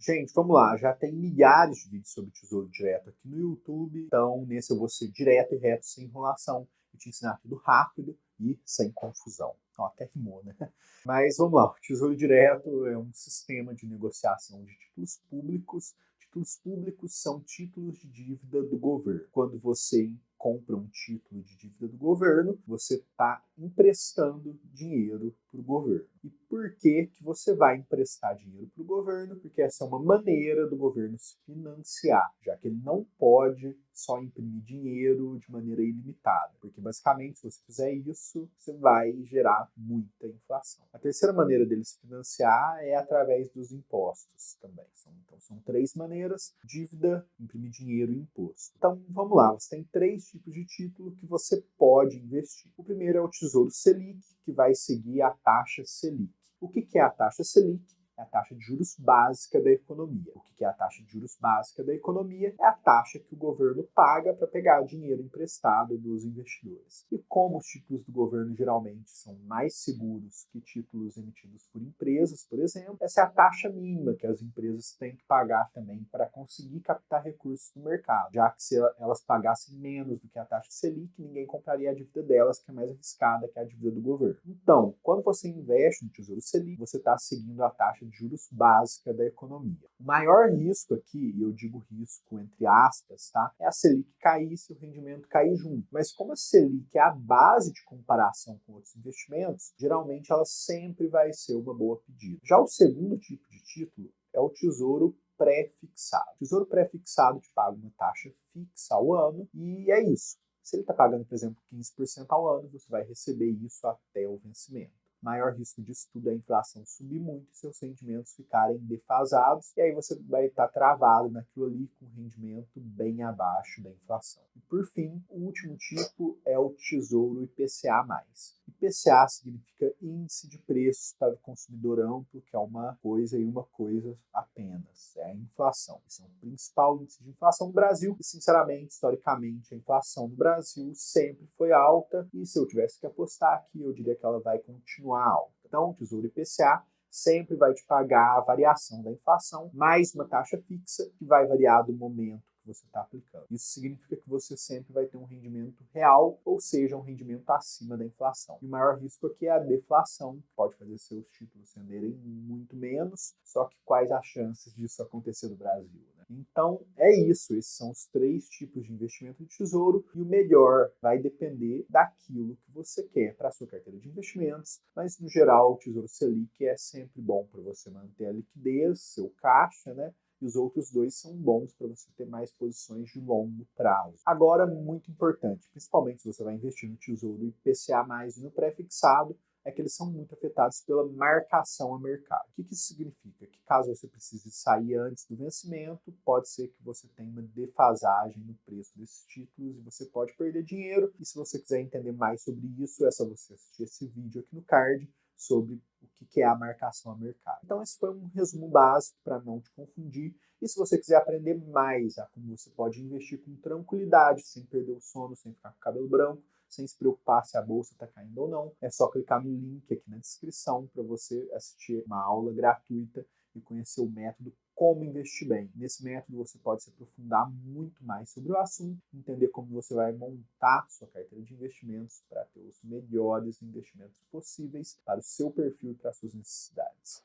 Gente, vamos lá, já tem milhares de vídeos sobre Tesouro Direto aqui no YouTube, então nesse eu vou ser direto e reto, sem enrolação, e te ensinar tudo rápido e sem confusão. Ó, até rimou, né? Mas vamos lá, o Tesouro Direto é um sistema de negociação de títulos públicos. Títulos públicos são títulos de dívida do governo. Quando você compra um título de dívida do governo, você está emprestando dinheiro para o governo. E por que você vai emprestar dinheiro para o governo? Porque essa é uma maneira do governo se financiar, já que ele não pode só imprimir dinheiro de maneira ilimitada. Porque basicamente, se você fizer isso, você vai gerar muita inflação. A terceira maneira dele se financiar é através dos impostos também. Então são três maneiras: dívida, imprimir dinheiro e imposto. Então vamos lá, você tem três tipos de título que você pode investir. O primeiro é o Tesouro Selic, que vai seguir a taxa Selic. O que é a taxa Selic? É a taxa de juros básica da economia. O que é a taxa de juros básica da economia? É a taxa que o governo paga para pegar dinheiro emprestado dos investidores. E como os títulos do governo geralmente são mais seguros que títulos emitidos por empresas, por exemplo, essa é a taxa mínima que as empresas têm que pagar também para conseguir captar recursos no mercado, já que se elas pagassem menos do que a taxa Selic, ninguém compraria a dívida delas, que é mais arriscada que a dívida do governo. Então, quando você investe no Tesouro Selic, você está seguindo a taxa de juros básica da economia. O maior risco aqui, e eu digo risco entre aspas, tá? É a Selic cair se o rendimento cair junto. Mas como a Selic é a base de comparação com outros investimentos, geralmente ela sempre vai ser uma boa pedida. Já o segundo tipo de título é o Tesouro pré-fixado. O Tesouro pré-fixado te paga uma taxa fixa ao ano e é isso. Se ele está pagando, por exemplo, 15% ao ano, você vai receber isso até o vencimento. O maior risco disso tudo é a inflação subir muito e seus rendimentos ficarem defasados, e aí você vai estar travado naquilo ali com rendimento bem abaixo da inflação. E por fim, o último tipo é o Tesouro IPCA+. IPCA significa Índice de Preços para o Consumidor Amplo, que é uma coisa e uma coisa apenas, é a inflação. Esse é o principal índice de inflação do Brasil e, sinceramente, historicamente, a inflação no Brasil sempre foi alta e se eu tivesse que apostar aqui, eu diria que ela vai continuar alta. Então, o Tesouro IPCA sempre vai te pagar a variação da inflação, mais uma taxa fixa que vai variar do momento que você está aplicando. Isso significa que você sempre vai ter um rendimento real, ou seja, um rendimento acima da inflação. E o maior risco aqui é a deflação, que pode fazer seus títulos renderem muito menos, só que quais as chances disso acontecer no Brasil, né? Então, é isso. Esses são os três tipos de investimento de tesouro e o melhor vai depender daquilo que você quer para a sua carteira de investimentos, mas, no geral, o Tesouro Selic é sempre bom para você manter a liquidez, seu caixa, né? E os outros dois são bons para você ter mais posições de longo prazo. Agora, muito importante, principalmente se você vai investir no Tesouro IPCA+, e no pré-fixado, é que eles são muito afetados pela marcação a mercado. O que isso significa? Que caso você precise sair antes do vencimento, pode ser que você tenha uma defasagem no preço desses títulos e você pode perder dinheiro. E se você quiser entender mais sobre isso, é só você assistir esse vídeo aqui no card sobre o que é a marcação a mercado. Então esse foi um resumo básico para não te confundir. E se você quiser aprender mais a como você pode investir com tranquilidade, sem perder o sono, sem ficar com o cabelo branco, sem se preocupar se a bolsa está caindo ou não, é só clicar no link aqui na descrição para você assistir uma aula gratuita e conhecer o método Como Investir Bem. Nesse método você pode se aprofundar muito mais sobre o assunto, entender como você vai montar sua carteira de investimentos para ter os melhores investimentos possíveis para o seu perfil e para as suas necessidades.